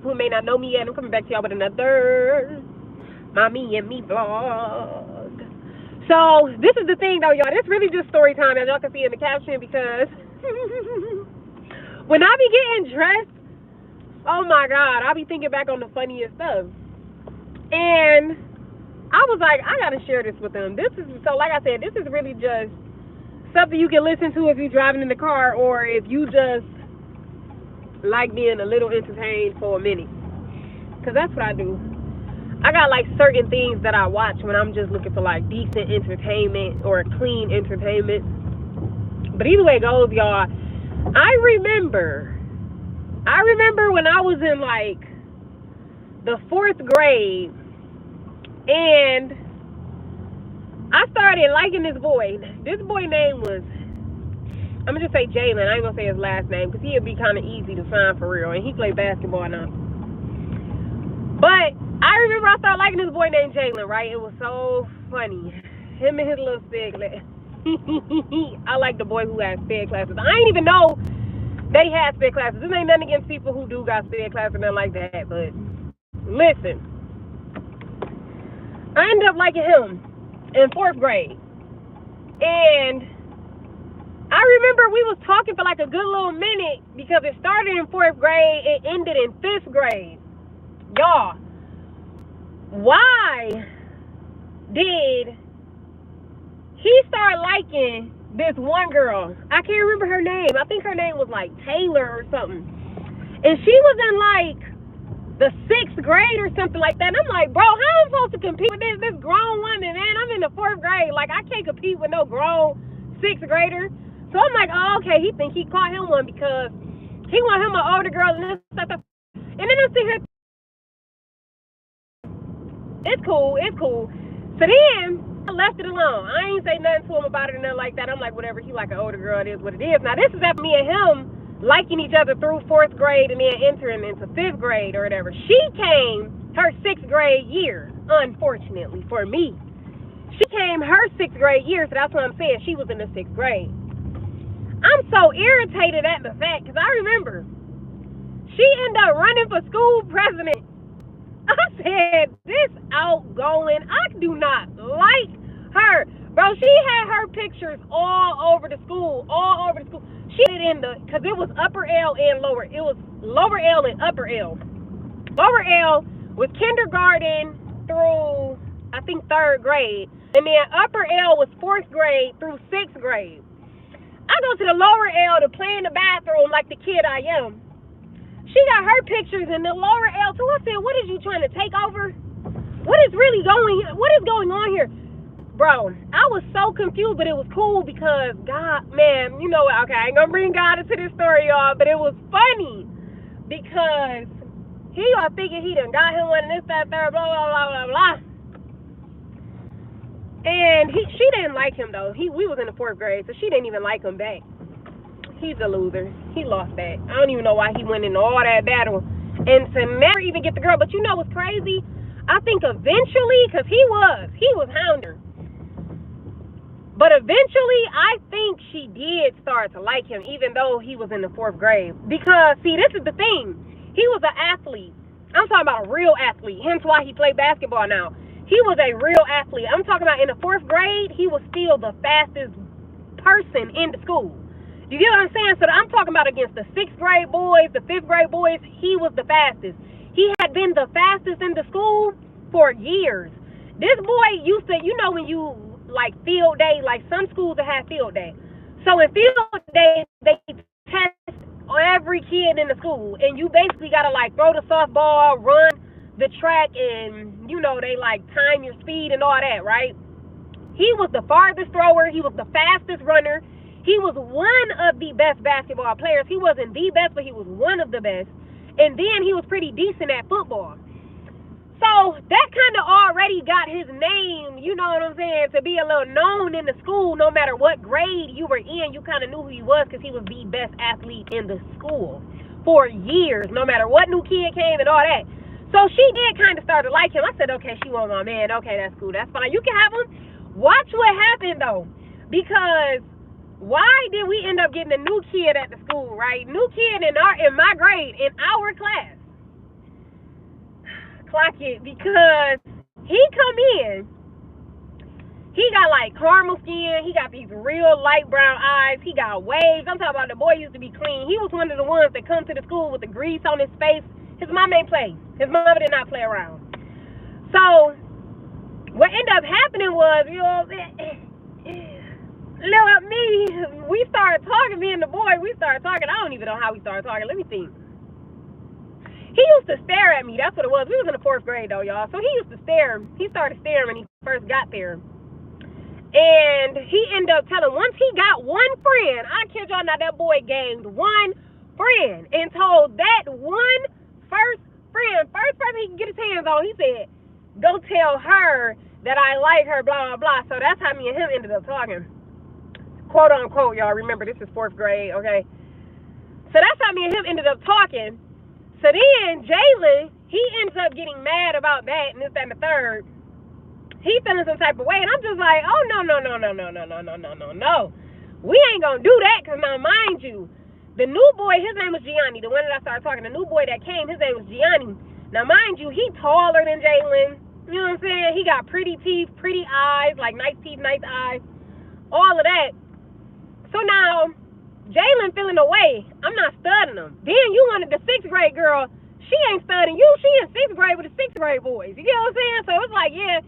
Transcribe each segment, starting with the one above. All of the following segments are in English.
people who may not know me yet, I'm coming back to y'all with another Mommy and Me vlog. So, this is the thing, though, y'all. This really just story time, as y'all can see in the caption, because when I be getting dressed, oh, my God, I be thinking back on the funniest stuff. And I was like, I got to share this with them. This is, so like I said, this is really just something you can listen to if you're driving in the car or if you just like being a little entertained for a minute. Because that's what I do. I got like certain things that I watch when I'm just looking for like decent entertainment or clean entertainment. But either way it goes, y'all, I remember when I was in like the 4th grade and I started liking this boy. This boy name was, I'm going to just say Jalen. I ain't going to say his last name because he'd be kind of easy to find for real. And he played basketball now. But I remember I started liking this boy named Jalen, right? It was so funny. Him and his little sped class. I like the boy who has sped classes. I ain't even know they had sped classes. This ain't nothing against people who do got sped classes or nothing like that. But listen, I ended up liking him in 4th grade. And I remember we was talking for like a good little minute because it started in 4th grade, it ended in 5th grade. Y'all, why did he start liking this one girl? I can't remember her name. I think her name was like Taylor or something. And she was in like the 6th grade or something like that. And I'm like, bro, how am I supposed to compete with this grown woman, man? I'm in the 4th grade. Like, I can't compete with no grown 6th grader. So I'm like, oh, okay, he think he caught him one because he want him an older girl and this stuff. And then I see her. It's cool. So then I left it alone. I ain't say nothing to him about it or nothing like that. I'm like, whatever, he like an older girl, it is what it is. Now, this is after me and him liking each other through 4th grade and then entering into 5th grade or whatever. She came her 6th grade year, unfortunately for me. She came her 6th grade year, so that's what I'm saying. She was in the 6th grade. I'm so irritated at the fact, because I remember she ended up running for school president. I said, this outgoing, I do not like her. Bro, she had her pictures all over the school, She did in the, because it was upper L and lower. It was lower L and upper L. Lower L was kindergarten through, I think, 3rd grade. And then upper L was 4th grade through 6th grade. I go to the lower L to play in the bathroom like the kid I am. She got her pictures in the lower L too. I said, what is you trying to take over? What is going on here? Bro, I was so confused, but it was cool because God, man, you know, okay, I ain't gonna bring God into this story, y'all, but it was funny because he was thinking he done got him one and this, that, third, blah, blah, blah, blah, blah. And she didn't like him though. We was in the 4th grade, so she didn't even like him back. He's a loser. He lost that. I don't even know why he went into all that battle and to never even get the girl. But you know what's crazy? I think eventually, because he was hounding her. But eventually, I think she did start to like him, even though he was in the 4th grade. Because, see, this is the thing. He was an athlete. I'm talking about a real athlete. Hence why he played basketball now. He was a real athlete. I'm talking about in the 4th grade, he was still the fastest person in the school. You get what I'm saying? So I'm talking about against the 6th grade boys, the 5th grade boys, he was the fastest. He had been the fastest in the school for years. This boy used to, you know, when you, like, field day, like some schools that have field day. So in field day, they test every kid in the school. And you basically got to, like, throw the softball, run the track, and, you know, they, like, time your speed and all that, right? He was the farthest thrower. He was the fastest runner. He was one of the best basketball players. He wasn't the best, but he was one of the best. And then he was pretty decent at football. So that kind of already got his name, you know what I'm saying, to be a little known in the school. No matter what grade you were in, you kind of knew who he was because he was the best athlete in the school for years, no matter what new kid came and all that. So she did kind of start to like him. I said, okay, she want my man. Okay, that's cool. That's fine. You can have him. Watch what happened, though, because why did we end up getting a new kid at the school, right? New kid in my grade, in our class. clock it because he come in. He got like caramel skin. He got these real light brown eyes. He got waves. I'm talking about the boy used to be clean. He was one of the ones that come to the school with the grease on his face. His mom ain't play. His mother did not play around. So what ended up happening was, you know, we started talking, me and the boy, we started talking. I don't even know how we started talking. Let me think. He used to stare at me. That's what it was. We was in the 4th grade, though, y'all. So he used to stare. He started staring when he first got there. And he ended up telling, once he got one friend, I kid y'all not, that boy gained one friend and told that one first person he could get his hands on, he said, go tell her that I like her, blah, blah, blah. So that's how me and him ended up talking. Quote, unquote, y'all. Remember, this is 4th grade, okay? So that's how me and him ended up talking. So then, Jalen, he ends up getting mad about that and this, that, and the third. He feeling some type of way, and I'm just like, oh, no. We ain't gonna do that, because now, mind you, the new boy, his name was Gianni, the one that I started talking, the new boy that came, his name was Gianni. Now, mind you, he taller than Jalen, you know what I'm saying? He got pretty teeth, pretty eyes, like nice teeth, nice eyes, all of that. So now, Jalen feeling away, I'm not studying him. Then you wanted the 6th grade girl, she ain't studying you, she in 6th grade with the 6th grade boys, you get what I'm saying? So it's like, yeah,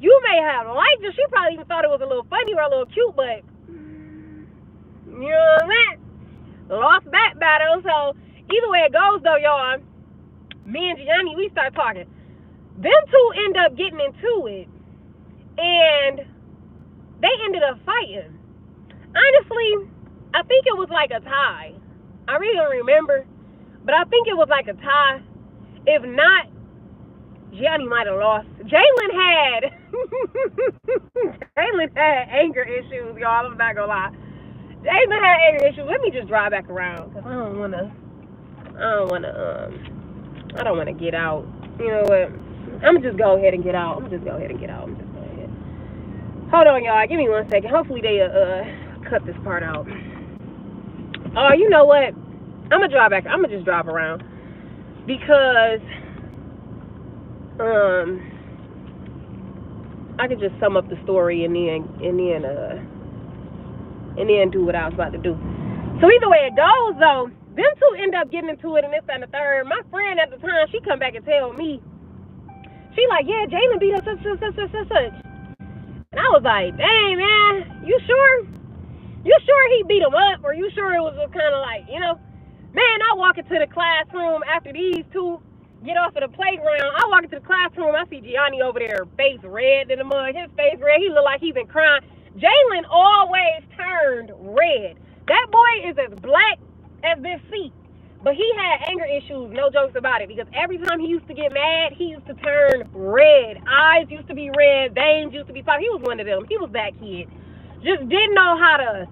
you may have liked it. She probably even thought it was a little funny or a little cute, but you know what I'm saying? Lost that battle. So either way it goes, though, y'all, me and Gianni, we start talking. Them two end up getting into it, and they ended up fighting. Honestly, I think it was like a tie. I really don't remember, but I think it was like a tie. If not, Gianni might have lost. Jalen had anger issues, y'all. I'm not gonna lie. Jalen had anger issues. Let me just drive back around, because I don't wanna get out. You know what? I'm gonna just go ahead and get out. Hold on, y'all. Give me 1 second. Hopefully they cut this part out. Oh, you know what? I'm gonna drive back. I'm gonna just drive around, because I could just sum up the story and then do what I was about to do. So either way it goes, though, them two end up getting into it and this, that, and the third. My friend at the time, she come back and tell me, she like, yeah, Jalen beat her such. And I was like, dang, man, you sure? You sure he beat him up? Or you sure it was kind of like, you know? Man, I walk into the classroom after these two get off of the playground. I walk into the classroom. I see Gianni over there, face red in the mud. His face red. He look like he's been crying. Jalen always turned red. That boy is as black as this seat. But he had anger issues, no jokes about it, because every time he used to get mad, he used to turn red. Eyes used to be red. Veins used to be popped. He was one of them. He was that kid. Just didn't know how to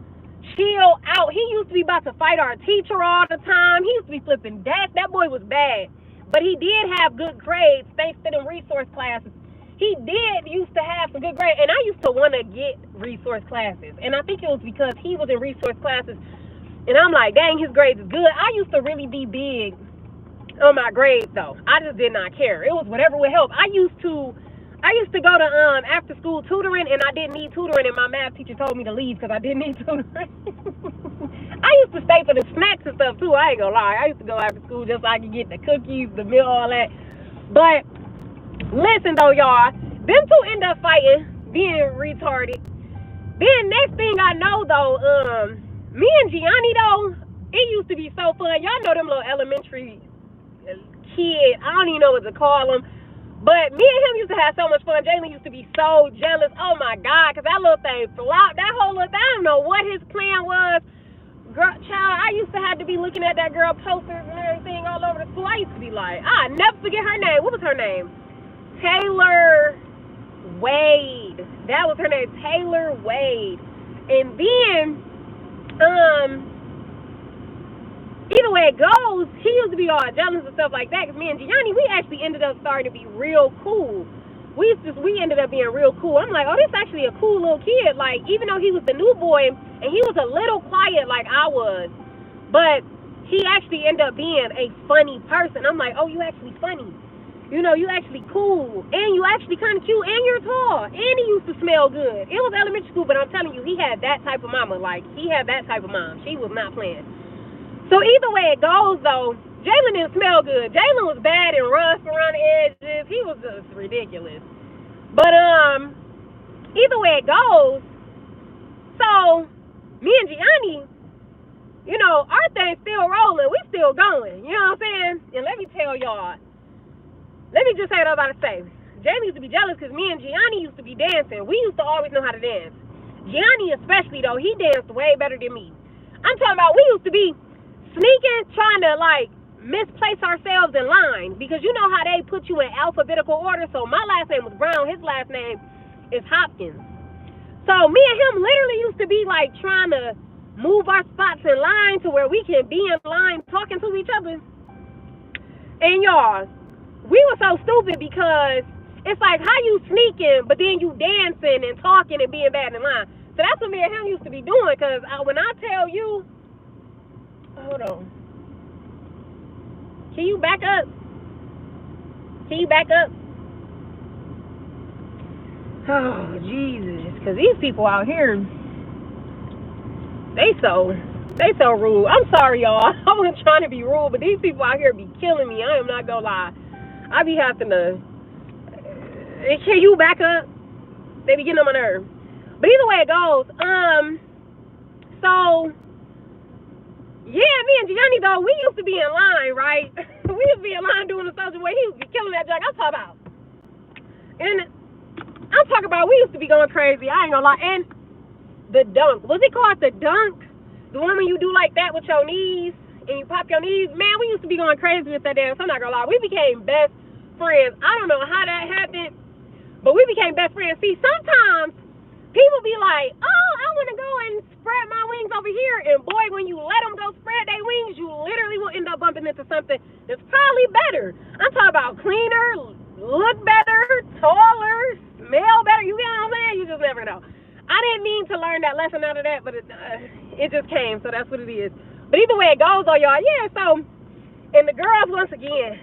chill out. He used to be about to fight our teacher all the time. He used to be flipping desks. That boy was bad. But he did have good grades thanks to them resource classes. He used to have some good grades. And I used to want to get resource classes. And I think it was because he was in resource classes. And I'm like, dang, his grades is good. I used to really be big on my grades, though. I just did not care. It was whatever would help. I used to go to after school tutoring, and I didn't need tutoring, and my math teacher told me to leave because I didn't need tutoring. I used to stay for the snacks and stuff too. I ain't gonna lie. I used to go after school just so I could get the cookies, the milk, all that. But listen though, y'all, them two end up fighting, being retarded. Then next thing I know though, me and Gianni though, it used to be so fun. Y'all know them little elementary kids. I don't even know what to call them. But me and him used to have so much fun. Jalen used to be so jealous. Oh my God, because that little thing flopped. That whole little thing, I don't know what his plan was. Girl, child, I used to have to be looking at that girl posters and everything all over the school. I used to be like, I never forget her name. What was her name? Taylor Wade. That was her name, Taylor Wade. And then, either way it goes, he used to be all jealous and stuff like that. Because me and Gianni, we actually ended up starting to be real cool. We ended up being real cool. I'm like, oh, this is actually a cool little kid. Like, even though he was the new boy, and he was a little quiet like I was, but he actually ended up being a funny person. I'm like, oh, you actually funny. You know, you actually cool, and you actually kind of cute, and you're tall, and he used to smell good. It was elementary school, but I'm telling you, he had that type of mama. Like, he had that type of mom. She was not playing. So either way it goes, though, Jalen didn't smell good. Jalen was bad and rough around the edges. He was just ridiculous. But either way it goes, so me and Gianni, you know, our thing's still rolling. We still going. You know what I'm saying? And let me tell y'all. Let me just say what I'm about to say. Jamie used to be jealous because me and Gianni used to be dancing. We used to always know how to dance. Gianni especially, though, he danced way better than me. I'm talking about we used to be sneaking, trying to, like, misplace ourselves in line. Because you know how they put you in alphabetical order. So my last name was Brown. His last name is Hopkins. So me and him literally used to be, like, trying to move our spots in line to where we can be in line talking to each other. And, y'all, we were so stupid because it's like how you sneaking, but then you dancing and talking and being bad in line. So that's what me and him used to be doing. Because when I tell you, hold on, can you back up? Can you back up? Oh Jesus! Because these people out here, they so rude. I'm sorry, y'all. I wasn't trying to be rude, but these people out here be killing me. I am not gonna lie. I be having to. Can you back up? They be getting on my nerves. But either way it goes, so yeah, me and Gianni though, we used to be in line, right? We used to be in line doing the social way. He used to be killing that junk. I'm talking about, and I'm talking about we used to be going crazy. I ain't gonna lie. And the dunk, was it called the dunk? The one when you do like that with your knees and you pop your knees. Man, we used to be going crazy with that dance. I'm not gonna lie. We became best friends. I don't know how that happened, but we became best friends. See, sometimes people be like, oh, I want to go and spread my wings over here. And boy, when you let them go spread their wings, you literally will end up bumping into something that's probably better. I'm talking about cleaner, look better, taller, smell better. You get what I'm saying? You just never know. I didn't mean to learn that lesson out of that, but it just came, so that's what it is. But either way it goes, though, y'all, yeah, so, and the girls, once again,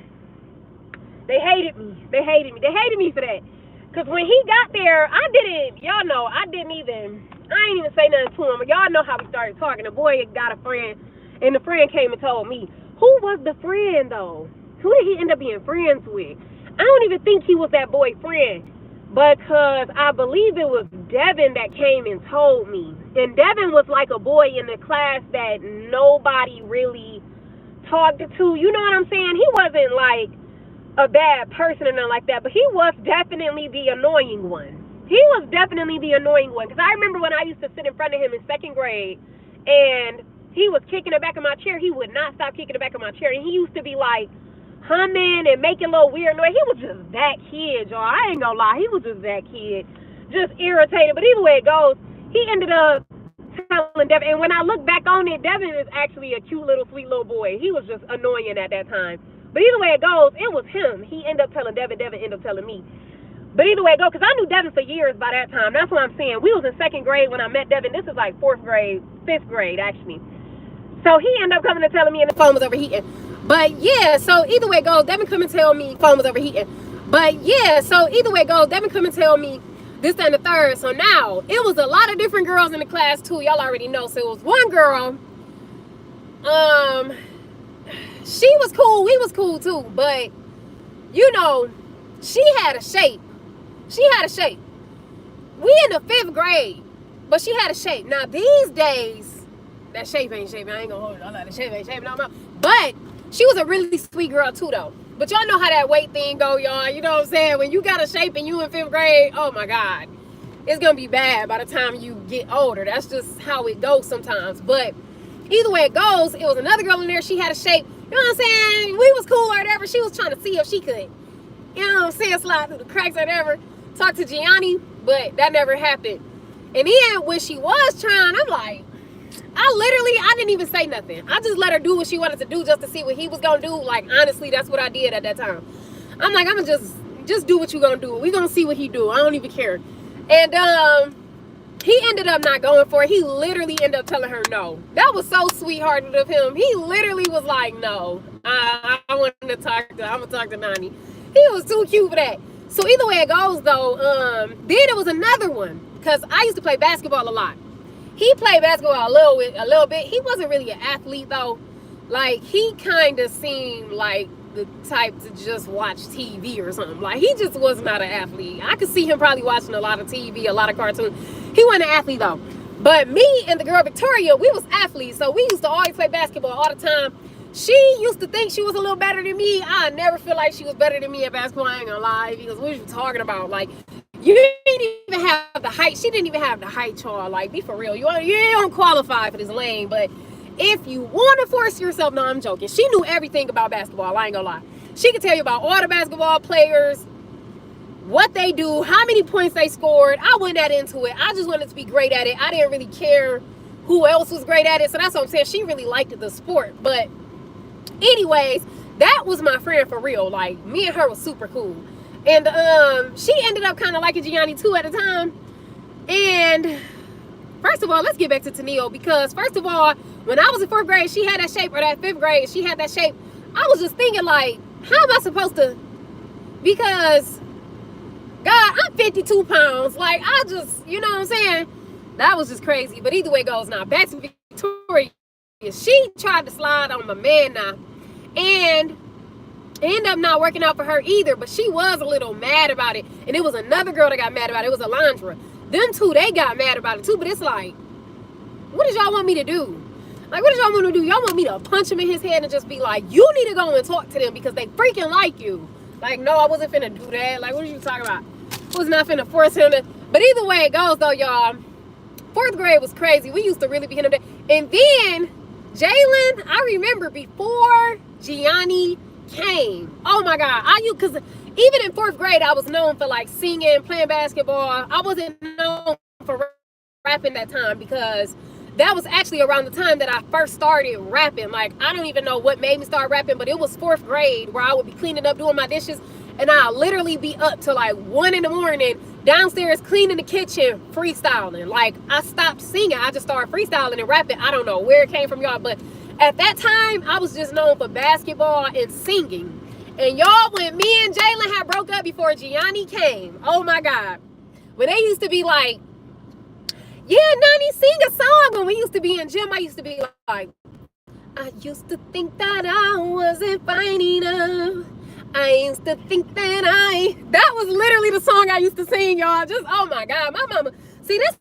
they hated me. They hated me for that. Because when he got there, I ain't even say nothing to him. But y'all know how we started talking. The boy got a friend, and the friend came and told me. Who was the friend, though? Who did he end up being friends with? I don't even think he was that boy's friend. Because I believe it was Devin that came and told me. And Devin was like a boy in the class that nobody really talked to. You know what I'm saying? He wasn't like a bad person or nothing like that, but he was definitely the annoying one. He was definitely the annoying one. Because I remember when I used to sit in front of him in second grade, and he was kicking the back of my chair. He would not stop kicking the back of my chair. And he used to be like humming and making a little weird noise. He was just that kid, y'all. I ain't gonna lie. He was just that kid. Just irritated. But either way it goes, he ended up telling Devin. And when I look back on it, Devin is actually a cute little, sweet little boy. He was just annoying at that time. But either way it goes, it was him. He ended up telling Devin. Devin ended up telling me. But either way it goes, because I knew Devin for years by that time. That's what I'm saying. We was in second grade when I met Devin. This is like fifth grade, actually. So he ended up coming and telling me, and the phone was overheating. But yeah, so either way it goes, Devin come and tell me phone was overheating. But yeah, so either way it goes, Devin come and tell me this, that, and the third. So now, it was a lot of different girls in the class too. Y'all already know. So it was one girl. She was cool. We was cool too. But, you know, she had a shape. We in the fifth grade. But she had a shape. Now, these days, that shape ain't shaping. I ain't gonna hold it. I'm like, the shape ain't shaping no more. But she was a really sweet girl too, though. But y'all know how that weight thing go, y'all. You know what I'm saying? When you got a shape and you in fifth grade, oh my God, it's gonna be bad by the time you get older. That's just how it goes sometimes. But either way it goes, it was another girl in there. She had a shape. You know what I'm saying? We was cool or whatever. She was trying to see if she could, you know what I'm saying, slide through the cracks or whatever. Talk to Gianni, but that never happened. And then when she was trying, I'm like, I didn't even say nothing. I just let her do what she wanted to do just to see what he was going to do. Like, honestly, that's what I did at that time. I'm like, I'm going to just do what you going to do. We going to see what he do. I don't even care. And he ended up not going for it. He literally ended up telling her no. That was so sweethearted of him. He literally was like, no, I want to talk to, I'm going to talk to Nani. He was too cute for that. So either way it goes though, then it was another one. Because I used to play basketball a lot. He played basketball a little bit. He wasn't really an athlete though. Like, he kind of seemed like the type to just watch TV or something. Like, he just was not an athlete. I could see him probably watching a lot of TV, a lot of cartoons. He wasn't an athlete though. But me and the girl Victoria, we was athletes. So we used to always play basketball all the time. She used to think she was a little better than me. I never feel like she was better than me at basketball. I ain't gonna lie. Because what was you talking about? Like, you didn't even have the height. She didn't even have the height, y'all. Like, be for real. You don't qualify for this lane. But if you want to force yourself, no, I'm joking. She knew everything about basketball. I ain't gonna lie. She could tell you about all the basketball players, what they do, how many points they scored. I wasn't that into it. I just wanted to be great at it. I didn't really care who else was great at it. So that's what I'm saying. She really liked the sport. But anyways, that was my friend for real. Like, me and her was super cool. And she ended up kind of liking Gianni too at the time. And first of all, let's get back to Tennille, because first of all, when I was in 4th grade, she had that shape, or that 5th grade, she had that shape. I was just thinking, like, how am I supposed to, because, God, I'm 52 pounds. Like, I just, you know what I'm saying? That was just crazy. But either way it goes now. Back to Victoria. She tried to slide on my man now. And ended up not working out for her either, but she was a little mad about it. And it was another girl that got mad about it. It was Alondra. Them two, they got mad about it too. But it's like, what did y'all want me to do? Like, what did y'all want to do? Y'all want me to punch him in his head and just be like, you need to go and talk to them because they freaking like you. Like, no, I wasn't finna do that. Like, what are you talking about? I was not finna force him to. But either way it goes though, y'all, 4th grade was crazy. We used to really be hitting them. And then Jalen, I remember before Gianni came, oh my God, because even in 4th grade I was known for like singing, playing basketball. I wasn't known for rapping that time, because that was actually around the time that I first started rapping. Like, I don't even know what made me start rapping, but it was 4th grade where I would be cleaning up, doing my dishes, and I'll literally be up to like 1 in the morning downstairs cleaning the kitchen, freestyling. Like, I stopped singing, I just started freestyling and rapping. I don't know where it came from, y'all, but at that time I was just known for basketball and singing. And y'all, when me and Jalen had broke up before Gianni came, oh my God, when they used to be like, yeah, Nani, sing a song. When we used to be in gym, I used to be like, I used to think that I wasn't fine enough. I used to think that was literally the song I used to sing, y'all. Just, oh my God, my mama. See, this.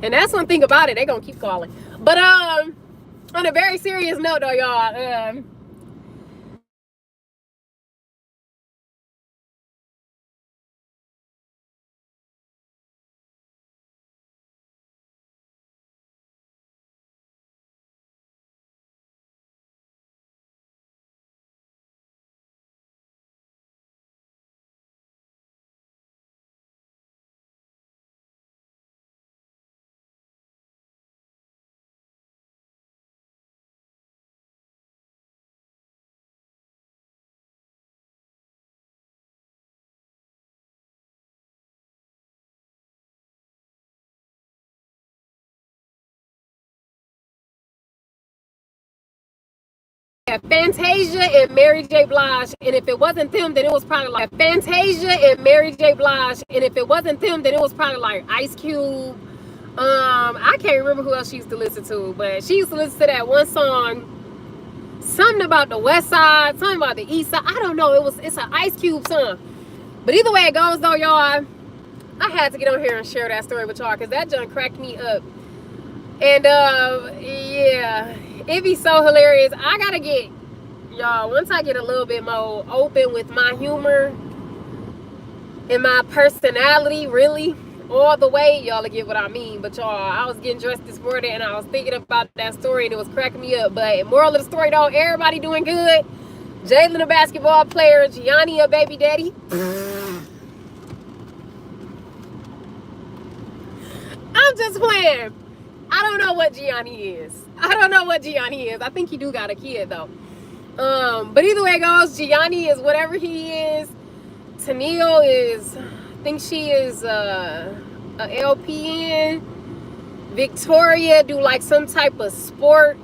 And that's one thing about it, they gonna keep calling. But on a very serious note though, y'all, Fantasia and Mary J. Blige, and if it wasn't them, then it was probably like Fantasia and Mary J. Blige, and if it wasn't them, then it was probably like Ice Cube. I can't remember who else she used to listen to, but she used to listen to that one song, something about the West Side, something about the East Side. I don't know. It's an Ice Cube song. But either way it goes, though, y'all, I had to get on here and share that story with y'all because that junk cracked me up. And yeah, it be so hilarious. I gotta get, y'all, once I get a little bit more open with my humor and my personality, really, all the way, y'all will get what I mean. But y'all, I was getting dressed this morning and I was thinking about that story and it was cracking me up. But moral of the story though, everybody doing good. Jalen a basketball player, Gianni a baby daddy. I'm just playing. I don't know what Gianni is. I think he do got a kid though. But either way it goes, Gianni is whatever he is. Tennille is, I think she is a LPN. Victoria do like some type of sport.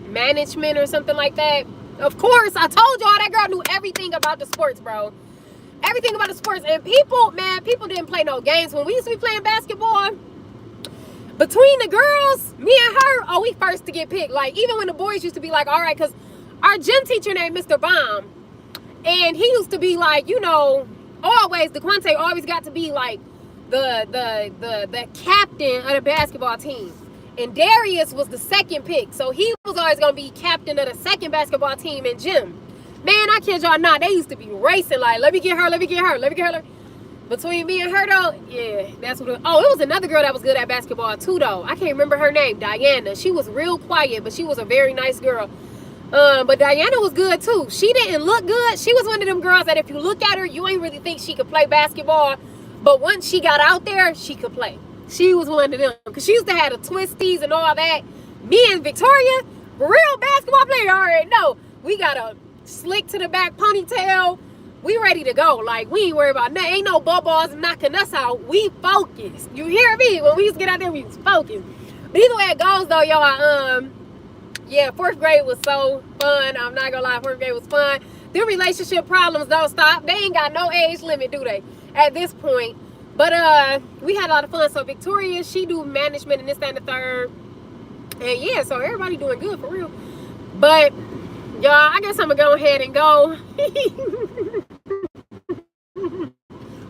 management or something like that. Of course, I told y'all that girl knew everything about the sports, bro. Everything about the sports. And people, man, people didn't play no games. When we used to be playing basketball, between the girls, me and her, oh, we first to get picked. Like, even when the boys used to be like, all right, because our gym teacher named Mr. Baum, and he used to be like, you know, always, DeQuante always got to be like the captain of the basketball team. And Darius was the second pick. So he was always going to be captain of the second basketball team in gym. Man, I kid y'all not. They used to be racing like, let me get her, let me get her, let me get her. Between me and her, though, yeah, that's what it was. Oh, it was another girl that was good at basketball, too, though. I can't remember her name, Diana. She was real quiet, but she was a very nice girl. But Diana was good, too. She didn't look good. She was one of them girls that if you look at her, you ain't really think she could play basketball. But once she got out there, she could play. She was one of them. Because she used to have the twisties and all that. Me and Victoria, real basketball player, you already know. We got a slick to the back ponytail. We ready to go. Like, we ain't worried about nothing. Ain't no balls knocking us out. We focused. You hear me? When we used to get out there, we was focused. But either way it goes, though, y'all, yeah, 4th grade was so fun. I'm not gonna lie, 4th grade was fun. Their relationship problems don't stop. They ain't got no age limit, do they? At this point. But we had a lot of fun. So Victoria, she do management and this, that, and the third. And yeah, so everybody doing good for real. But y'all, I guess I'm gonna go ahead and go.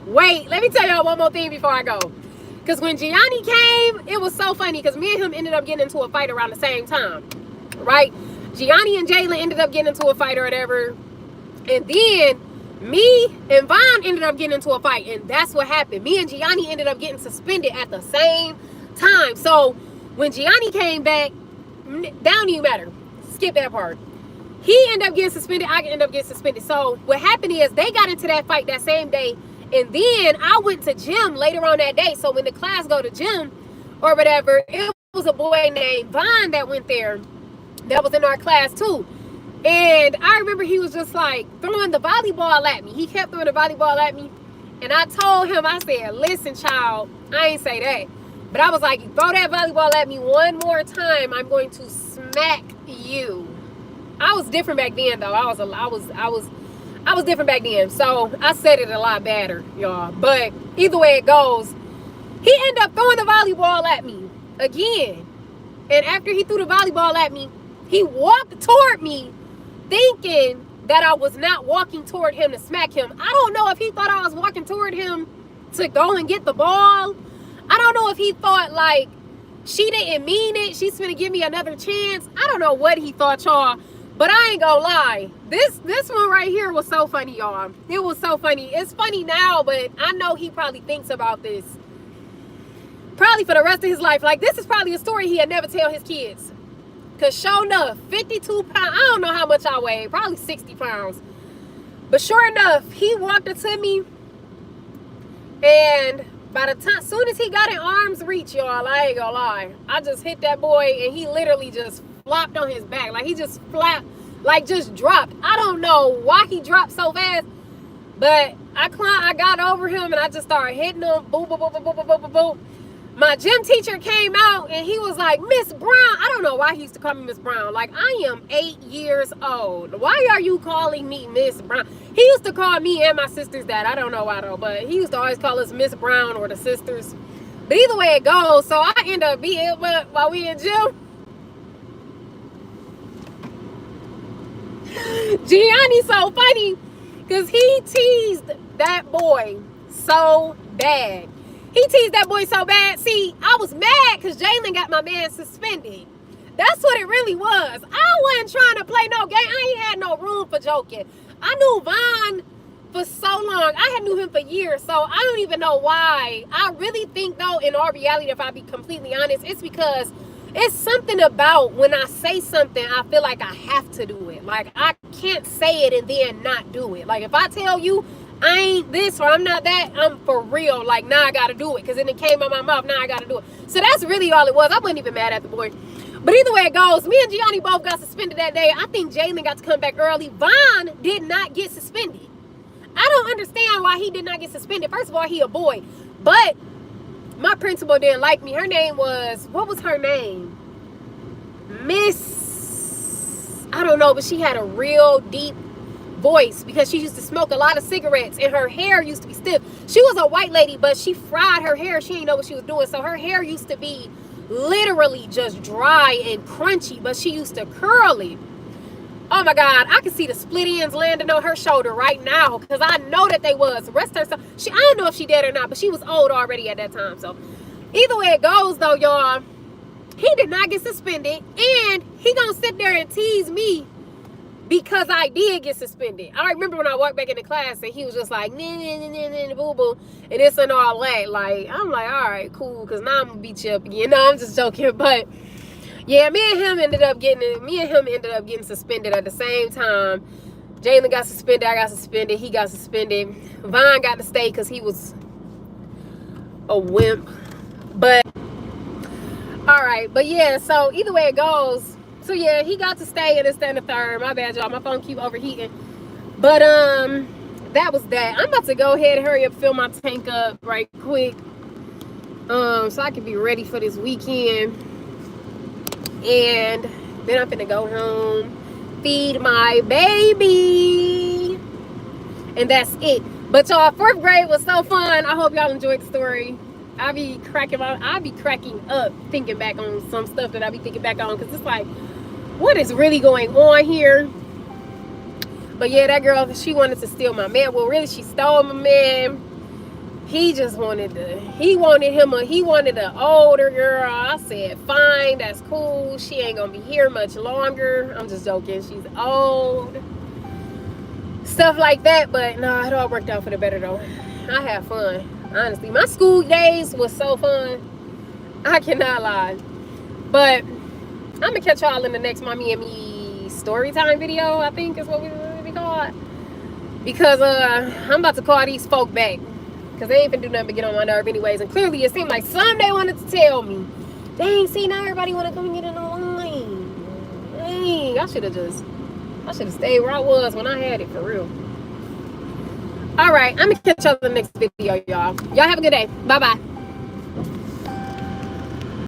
Wait, let me tell y'all one more thing before I go. Because when Gianni came, it was so funny because me and him ended up getting into a fight around the same time. Right? Gianni and Jalen ended up getting into a fight or whatever. And then me and Vaughn ended up getting into a fight. And that's what happened. Me and Gianni ended up getting suspended at the same time. So when Gianni came back, that don't even matter. Skip that part. He ended up getting suspended. I ended up getting suspended. So what happened is they got into that fight that same day. And then I went to gym later on that day. So when the class go to gym or whatever, it was a boy named Vaughn that went there that was in our class too. And I remember he was just like throwing the volleyball at me. He kept throwing the volleyball at me. And I told him, I said, listen, child, I ain't say that. But I was like, you throw that volleyball at me one more time, I'm going to smack you. I was different back then, though. I was different back then. So I said it a lot better, y'all. But either way it goes, he ended up throwing the volleyball at me again. And after he threw the volleyball at me, he walked toward me thinking that I was not walking toward him to smack him. I don't know if he thought I was walking toward him to go and get the ball. I don't know if he thought like she didn't mean it. She's gonna give me another chance. I don't know what he thought, y'all. But I ain't gonna lie. This one right here was so funny, y'all. It was so funny. It's funny now, but I know he probably thinks about this probably for the rest of his life. Like, this is probably a story he'll never tell his kids. Because sure enough, 52 pounds, I don't know how much I weigh, probably 60 pounds. But sure enough, he walked up to me. And by the time, soon as he got in arm's reach, y'all, I ain't gonna lie, I just hit that boy and he literally just flopped on his back. Like, he just flapped, like just dropped. I don't know why he dropped so fast. But I got over him and I just started hitting him. Boom, boom, boom, boom, boom, boom, boom, boom. My gym teacher came out and he was like, Miss Brown. I don't know why he used to call me Miss Brown. Like, I am 8 years old. Why are you calling me Miss Brown? He used to call me and my sisters that. I don't know why though, but he used to always call us Miss Brown or the sisters. But either way it goes, so I end up being while we in gym. Gianni's so funny because he teased that boy so bad. He teased that boy so bad. See, I was mad because Jalen got my man suspended. That's what it really was. I wasn't trying to play no game. I ain't had no room for joking. I knew Vaughn for so long. I had knew him for years, so I don't even know why. I really think, though, in all reality, if I be completely honest, it's because it's something about when I say something, I feel like I have to do it. Like, I can't say it and then not do it. Like, if I tell you I ain't this or I'm not that, I'm for real. Like, now I gotta do it because then it came out my mouth. Now I gotta do it. So that's really all it was. I wasn't even mad at the boy. But either way it goes, me and Gianni both got suspended that day. I think Jalen got to come back early. Vaughn did not get suspended. I don't understand why he did not get suspended. First of all, he a boy. But my principal didn't like me. Her name was, what was her name? don't know, but she had a real deep voice because she used to smoke a lot of cigarettes and her hair used to be stiff. She was a white lady, but she fried her hair. She didn't know what she was doing. So her hair used to be literally just dry and crunchy, but she used to curl it. Oh my God, I can see the split ends landing on her shoulder right now because I know that they was. Rest her, so I don't know if she dead or not, but she was old already at that time. So either way it goes though, y'all, he did not get suspended, and he gonna sit there and tease me because I did get suspended. I remember when I walked back into class and he was just like, boo boo, and this and all that. Like, I'm like, all right, cool, because now I'm gonna beat you up again. No, I'm just joking, but yeah, me and him ended up getting suspended at the same time. Jalen got suspended, I got suspended, he got suspended. Vaughn got to stay because he was a wimp. But all right, but yeah, so either way it goes. So yeah, he got to stay in the stand third. My bad, y'all. My phone keep overheating. But that was that. I'm about to go ahead and hurry up, fill my tank up right quick. So I can be ready for this weekend. And then I'm finna go home, feed my baby. And that's it. But y'all, 4th grade was so fun. I hope y'all enjoyed the story. I be cracking up thinking back on some stuff that I be thinking back on, because it's like, what is really going on here? But yeah, that girl, she wanted to steal my man. Well, really, she stole my man. He just wanted an older girl. I said, fine, that's cool. She ain't gonna be here much longer. I'm just joking. She's old. Stuff like that. But no, it all worked out for the better though. I had fun. Honestly, my school days was so fun. I cannot lie. But I'm gonna catch y'all in the next Mommy and Me story time video, I think is what we call it. Because I'm about to call these folk back. Because they ain't finna do nothing but get on my nerve anyways. And clearly it seemed like some they wanted to tell me. Dang, see, now everybody wanna come and get in the line. Dang, I should have stayed where I was when I had it, for real. All right, I'm gonna catch y'all in the next video, y'all. Y'all have a good day. Bye-bye.